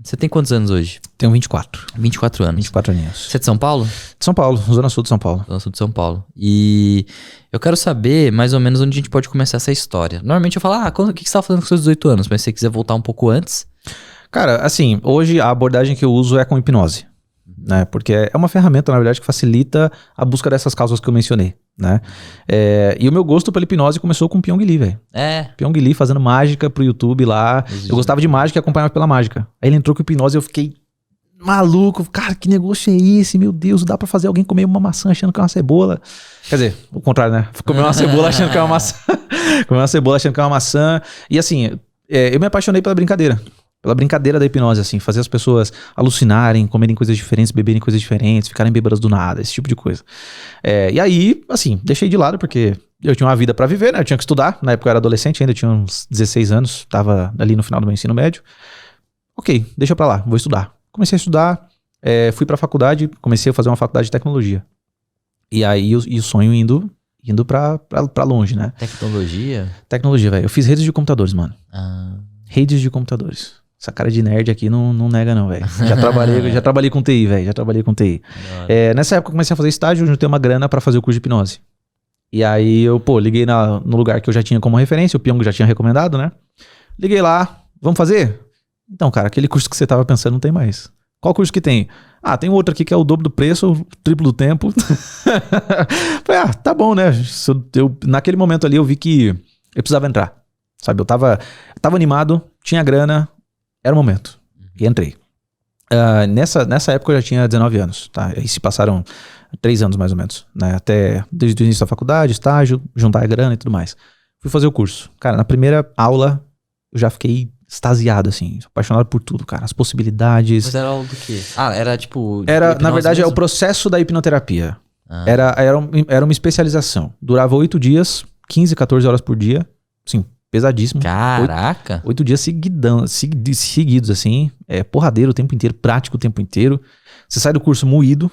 Você tem quantos anos hoje? Tenho 24. 24 anos. 24 aninhos. Você é de São Paulo? De São Paulo, Zona Sul de São Paulo. Zona Sul de São Paulo. E eu quero saber mais ou menos onde a gente pode começar essa história. Normalmente eu falo, o que você tava fazendo com seus 18 anos? Mas se você quiser voltar um pouco antes... Cara, assim, hoje a abordagem que eu uso é com hipnose, né? Porque é uma ferramenta, na verdade, que facilita a busca dessas causas que eu mencionei, né? E o meu gosto pela hipnose começou com o Pyong Lee, velho. Pyong Lee fazendo mágica pro YouTube lá. Eu gostava de mágica e acompanhava pela mágica. Aí ele entrou com hipnose e eu fiquei maluco. Cara, que negócio é esse? Meu Deus, dá pra fazer alguém comer uma maçã achando que é uma cebola. Quer dizer, o contrário, né? Comer uma cebola achando que é uma maçã. Comer uma cebola achando que é uma maçã. E assim, eu me apaixonei pela brincadeira. Pela brincadeira da hipnose, assim, fazer as pessoas alucinarem, comerem coisas diferentes, beberem coisas diferentes, ficarem bêbadas do nada, esse tipo de coisa. E aí, assim, deixei de lado porque eu tinha uma vida pra viver, né? Eu tinha que estudar. Na época eu era adolescente ainda, tinha uns 16 anos, tava ali no final do meu ensino médio. Ok, deixa pra lá, vou estudar. Comecei a estudar, fui pra faculdade, comecei a fazer uma faculdade de tecnologia. E aí o sonho indo pra longe, né? Tecnologia, velho. Eu fiz redes de computadores, mano. Redes de computadores. Essa cara de nerd aqui não nega não, velho. Já trabalhei com TI, velho. Já trabalhei com TI. Nessa época eu comecei a fazer estágio, juntei uma grana pra fazer o curso de hipnose. E aí eu, liguei no lugar que eu já tinha como referência, o Pyong já tinha recomendado, né? Liguei lá, vamos fazer? Então, cara, aquele curso que você tava pensando não tem mais. Qual curso que tem? Tem outro aqui que é o dobro do preço, o triplo do tempo. Falei, tá bom, né? Naquele momento ali eu vi que eu precisava entrar. Sabe, eu tava animado, tinha grana, era o momento. E entrei. Nessa época eu já tinha 19 anos, tá? E se passaram 3 anos mais ou menos, né? Até desde o início da faculdade, estágio, juntar a grana e tudo mais. Fui fazer o curso. Cara, na primeira aula eu já fiquei extasiado, assim, apaixonado por tudo, cara. As possibilidades. Mas era aula do quê? Era tipo... Na verdade, é o processo da hipnoterapia. Era uma especialização. Durava 8 dias, 15, 14 horas por dia. Sim, pesadíssimo. Caraca! 8 dias seguidos, assim. Porradeiro o tempo inteiro, prático o tempo inteiro. Você sai do curso moído.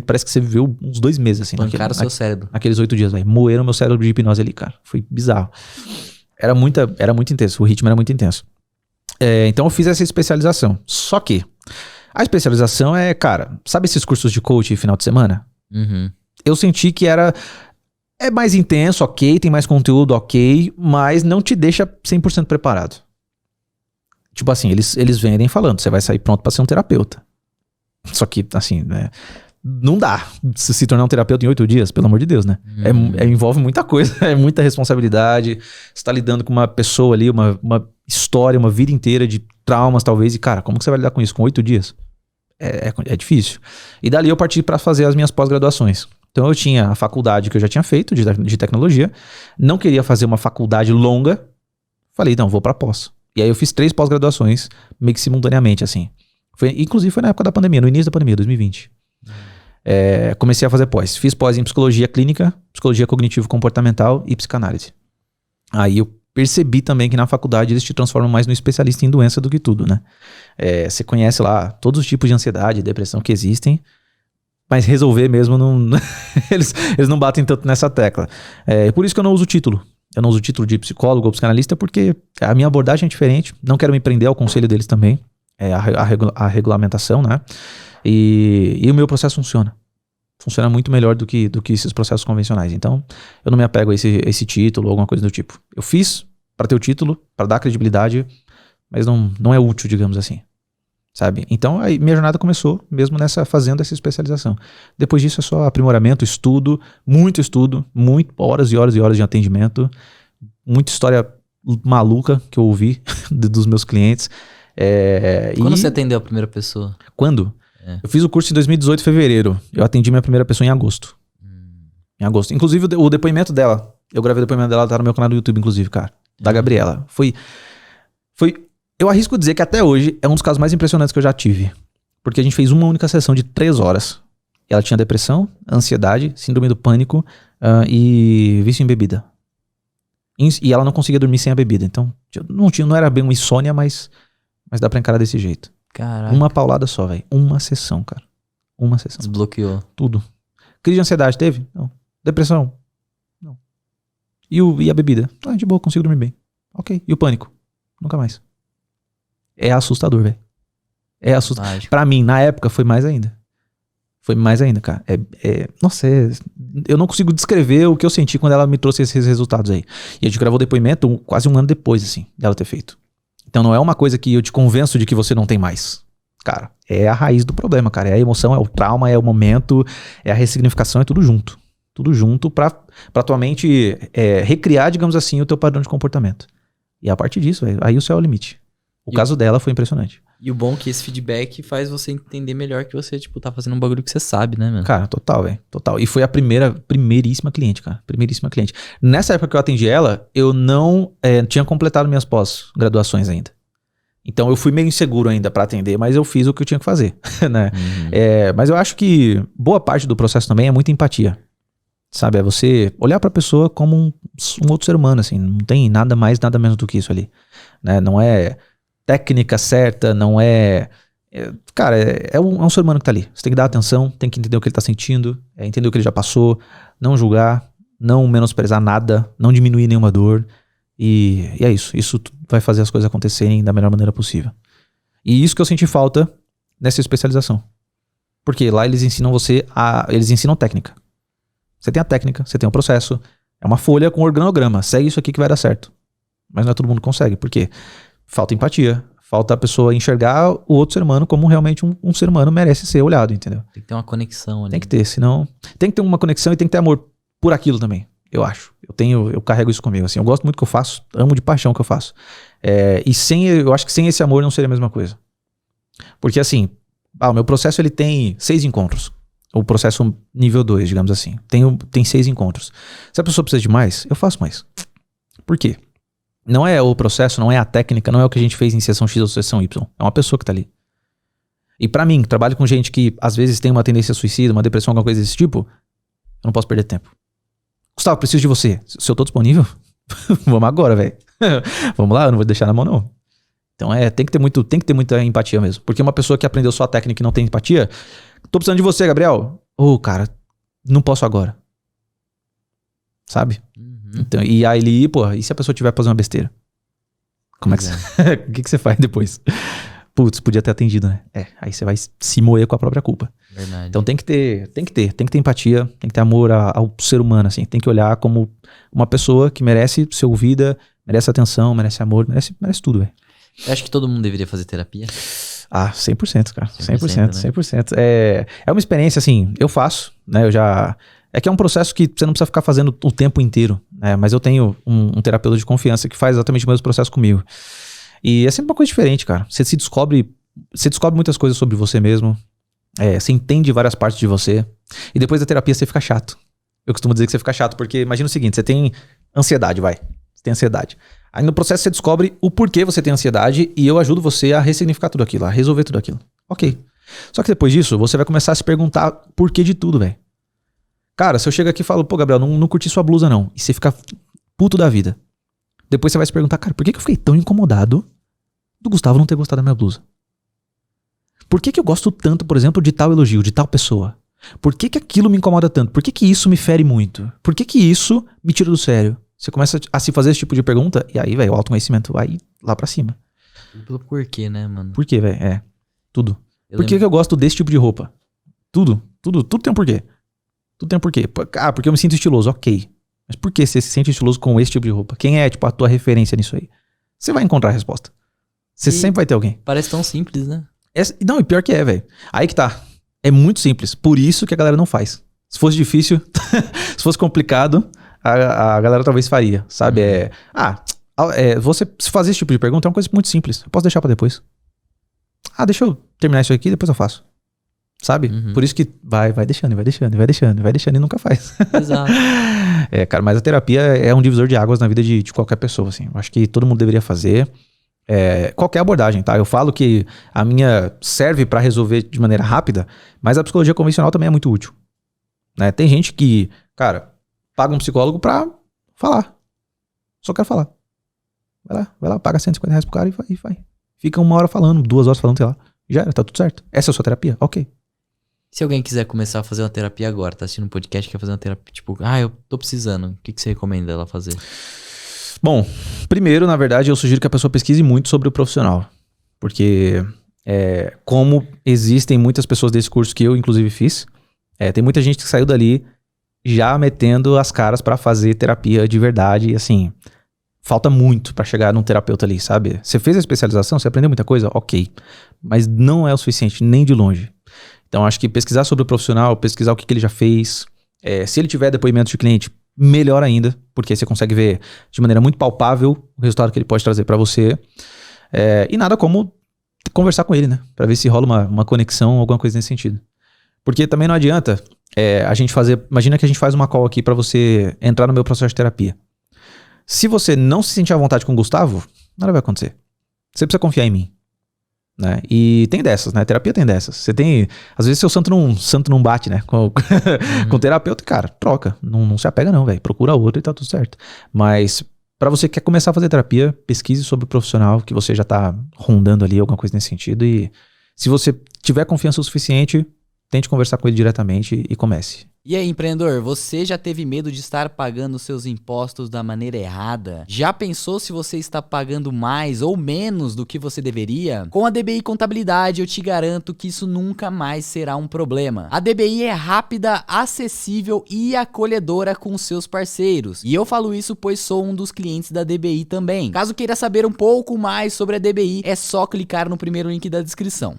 Parece que você viveu uns 2 meses, assim. Pancaram o seu cérebro. Naqueles 8 dias, velho. Moeram meu cérebro de hipnose ali, cara. Foi bizarro. Era muito intenso. O ritmo era muito intenso. Então eu fiz essa especialização. Só que a especialização cara... Sabe esses cursos de coach final de semana? Uhum. Eu senti que é mais intenso, ok, tem mais conteúdo, ok, mas não te deixa 100% preparado. Tipo assim, eles vendem falando, você vai sair pronto pra ser um terapeuta. Só que, assim, não dá se tornar um terapeuta em 8 dias, pelo amor de Deus, né? Envolve muita coisa, é muita responsabilidade. Você tá lidando com uma pessoa ali, uma história, uma vida inteira de traumas, talvez. E, cara, como que você vai lidar com isso com 8 dias? É difícil. E dali eu parti pra fazer as minhas pós-graduações. Então eu tinha a faculdade que eu já tinha feito de tecnologia, não queria fazer uma faculdade longa, falei, não, vou pra pós. E aí eu fiz 3 pós-graduações, meio que simultaneamente, assim. Inclusive foi na época da pandemia, no início da pandemia, 2020. Comecei a fazer pós. Fiz pós em psicologia clínica, psicologia cognitivo-comportamental e psicanálise. Aí eu percebi também que na faculdade eles te transformam mais no especialista em doença do que tudo, né? Você conhece lá todos os tipos de ansiedade e depressão que existem, mas resolver mesmo não... eles não batem tanto nessa tecla. Por isso que eu não uso título. Eu não uso título de psicólogo ou psicanalista porque a minha abordagem é diferente. Não quero me prender ao conselho deles também. A regulamentação, né? E o meu processo funciona. Funciona muito melhor do que esses processos convencionais. Então, eu não me apego a esse título ou alguma coisa do tipo. Eu fiz para ter o título, para dar credibilidade, mas não é útil, digamos assim. Sabe? Então, aí minha jornada começou mesmo fazendo essa especialização. Depois disso é só aprimoramento, estudo, muito horas e horas e horas de atendimento, muita história maluca que eu ouvi dos meus clientes. Quando você atendeu a primeira pessoa? Quando? Eu fiz o curso em 2018, fevereiro. Eu atendi minha primeira pessoa em agosto. Em agosto. Inclusive o depoimento dela, eu gravei o depoimento dela, tá no meu canal do YouTube, inclusive, cara. Da Gabriela. Foi... Eu arrisco dizer que até hoje é um dos casos mais impressionantes que eu já tive. Porque a gente fez uma única sessão de 3 horas. Ela tinha depressão, ansiedade, síndrome do pânico e vício em bebida. E ela não conseguia dormir sem a bebida. Então, não era bem uma insônia, mas dá pra encarar desse jeito. Caraca. Uma paulada só, velho. Uma sessão, cara. Uma sessão. Desbloqueou. Tudo. Crise de ansiedade teve? Não. Depressão? Não. E a bebida? De boa, consigo dormir bem. Ok. E o pânico? Nunca mais. É assustador, velho. É assustador. Mágico. Pra mim, na época, foi mais ainda. Foi mais ainda, cara. Nossa, eu não consigo descrever o que eu senti quando ela me trouxe esses resultados aí. E a gente gravou o depoimento quase um ano depois, assim, dela ter feito. Então não é uma coisa que eu te convenço de que você não tem mais. Cara, é a raiz do problema, cara. É a emoção, é o trauma, é o momento, é a ressignificação, é tudo junto. Tudo junto pra tua mente recriar, digamos assim, o teu padrão de comportamento. E a partir disso, aí o céu é o limite. O caso dela foi impressionante. E o bom é que esse feedback faz você entender melhor que você, tipo, tá fazendo um bagulho que você sabe, né, mano? Cara, total, velho. Total. E foi a primeiríssima cliente, cara. Primeiríssima cliente. Nessa época que eu atendi ela, eu não tinha completado minhas pós-graduações ainda. Então eu fui meio inseguro ainda pra atender, mas eu fiz o que eu tinha que fazer, né? Mas eu acho que boa parte do processo também é muita empatia. Sabe? É você olhar pra pessoa como um outro ser humano, assim. Não tem nada mais, nada menos do que isso ali. Né? Não é técnica certa, não é... Cara, é um ser humano que tá ali. Você tem que dar atenção, tem que entender o que ele tá sentindo, entender o que ele já passou, não julgar, não menosprezar nada, não diminuir nenhuma dor. E é isso. Isso vai fazer as coisas acontecerem da melhor maneira possível. E isso que eu senti falta nessa especialização. Porque lá eles ensinam eles ensinam técnica. Você tem a técnica, você tem o processo. É uma folha com organograma. Segue isso aqui que vai dar certo. Mas não é todo mundo que consegue. Por quê? Falta empatia. Falta a pessoa enxergar o outro ser humano como realmente um ser humano merece ser olhado, entendeu? Tem que ter uma conexão ali. Tem que ter, senão... Tem que ter uma conexão e tem que ter amor por aquilo também, eu acho. Eu carrego isso comigo, assim. Eu gosto muito do que eu faço, amo de paixão o que eu faço. Eu acho que sem esse amor não seria a mesma coisa. Porque assim, o meu processo ele tem 6 encontros. O processo nível 2, digamos assim. Tem 6 encontros. Se a pessoa precisa de mais, eu faço mais. Por quê? Não é o processo, não é a técnica, não é o que a gente fez em sessão X ou sessão Y. É uma pessoa que tá ali. E pra mim, que trabalho com gente que às vezes tem uma tendência suicida, uma depressão, alguma coisa desse tipo, eu não posso perder tempo. Gustavo, preciso de você. Se eu tô disponível, vamos agora, velho. Vamos lá, eu não vou deixar na mão, não. Então tem que ter muita empatia mesmo. Porque uma pessoa que aprendeu só a técnica e não tem empatia, tô precisando de você, Gabriel. Cara, não posso agora. Sabe? Então, e aí, e se a pessoa tiver pra fazer uma besteira? Como é que o que você faz depois? Putz, podia ter atendido, né? Aí você vai se moer com a própria culpa. Verdade. Então tem que ter empatia, tem que ter amor ao ser humano, assim. Tem que olhar como uma pessoa que merece ser ouvida, merece atenção, merece amor, merece tudo, velho. Eu acho que todo mundo deveria fazer terapia. 100%, cara. 100%, né? 100%. É uma experiência, assim, eu faço, né? É que é um processo que você não precisa ficar fazendo o tempo inteiro, né? Mas eu tenho um terapeuta de confiança que faz exatamente o mesmo processo comigo. E é sempre uma coisa diferente, cara. Você descobre muitas coisas sobre você mesmo. Você entende várias partes de você. E depois da terapia você fica chato. Eu costumo dizer que você fica chato, porque imagina o seguinte, você tem ansiedade, Você tem ansiedade. Aí no processo você descobre o porquê você tem ansiedade e eu ajudo você a ressignificar tudo aquilo, a resolver tudo aquilo. Ok. Só que depois disso, você vai começar a se perguntar porquê de tudo, velho. Cara, se eu chego aqui e falo, pô, Gabriel, não curti sua blusa não. E você fica puto da vida. Depois você vai se perguntar, cara, por que eu fiquei tão incomodado do Gustavo não ter gostado da minha blusa? Por que eu gosto tanto, por exemplo, de tal elogio, de tal pessoa? Por que aquilo me incomoda tanto? Por que isso me fere muito? Por que isso me tira do sério? Você começa a se fazer esse tipo de pergunta e aí, velho, o autoconhecimento vai lá pra cima. Pelo porquê, né, mano? Por quê, velho? Tudo. Por que eu gosto desse tipo de roupa? Tudo tem um porquê. Tudo tem um porquê. Porque eu me sinto estiloso, ok. Mas por que você se sente estiloso com esse tipo de roupa? Quem é, a tua referência nisso aí? Você vai encontrar a resposta. Você sempre vai ter alguém. Parece tão simples, né? Não, e pior que velho. Aí que tá. É muito simples. Por isso que a galera não faz. Se fosse difícil, se fosse complicado, a galera talvez faria, sabe? Você se fazer esse tipo de pergunta é uma coisa muito simples. Eu posso deixar pra depois. Deixa eu terminar isso aqui, depois eu faço. Sabe? Por isso que vai deixando e nunca faz. Exato. Cara, mas a terapia é um divisor de águas na vida de qualquer pessoa, assim. Eu acho que todo mundo deveria fazer. Qualquer abordagem, tá? Eu falo que a minha serve pra resolver de maneira rápida, mas a psicologia convencional também é muito útil. Né? Tem gente que, cara, paga um psicólogo pra falar. Só quer falar. Vai lá, paga R$150 pro cara e vai. Fica 1 hora falando, 2 horas falando, sei lá. Já era, tá tudo certo. Essa é a sua terapia? Ok. Se alguém quiser começar a fazer uma terapia agora, tá assistindo um podcast, quer fazer uma terapia, tipo, eu tô precisando, o que você recomenda ela fazer? Bom, primeiro, na verdade, eu sugiro que a pessoa pesquise muito sobre o profissional. Porque Como existem muitas pessoas desse curso que eu, inclusive, fiz, tem muita gente que saiu dali já metendo as caras pra fazer terapia de verdade. E assim, falta muito pra chegar num terapeuta ali, sabe? Você fez a especialização, você aprendeu muita coisa? Ok. Mas não é o suficiente, nem de longe. Então, acho que pesquisar sobre o profissional, pesquisar o que ele já fez. Se ele tiver depoimento de cliente, melhor ainda, porque você consegue ver de maneira muito palpável o resultado que ele pode trazer pra você. E nada como conversar com ele, né? Pra ver se rola uma conexão, alguma coisa nesse sentido. Porque também não adianta a gente fazer... Imagina que a gente faz uma call aqui pra você entrar no meu processo de terapia. Se você não se sentir à vontade com o Gustavo, nada vai acontecer. Você precisa confiar em mim. Né? E tem dessas, né? Terapia tem dessas. Você tem... Às vezes seu santo não bate, né? Com o terapeuta, cara, troca. Não se apega não, velho. Procura outro e tá tudo certo. Mas... Pra você que quer começar a fazer terapia, pesquise sobre o profissional que você já tá rondando ali, alguma coisa nesse sentido. E se você tiver confiança o suficiente, tente conversar com ele diretamente e comece. E aí, empreendedor, você já teve medo de estar pagando seus impostos da maneira errada? Já pensou se você está pagando mais ou menos do que você deveria? Com a DBI Contabilidade, eu te garanto que isso nunca mais será um problema. A DBI é rápida, acessível e acolhedora com seus parceiros. E eu falo isso pois sou um dos clientes da DBI também. Caso queira saber um pouco mais sobre a DBI, é só clicar no primeiro link da descrição.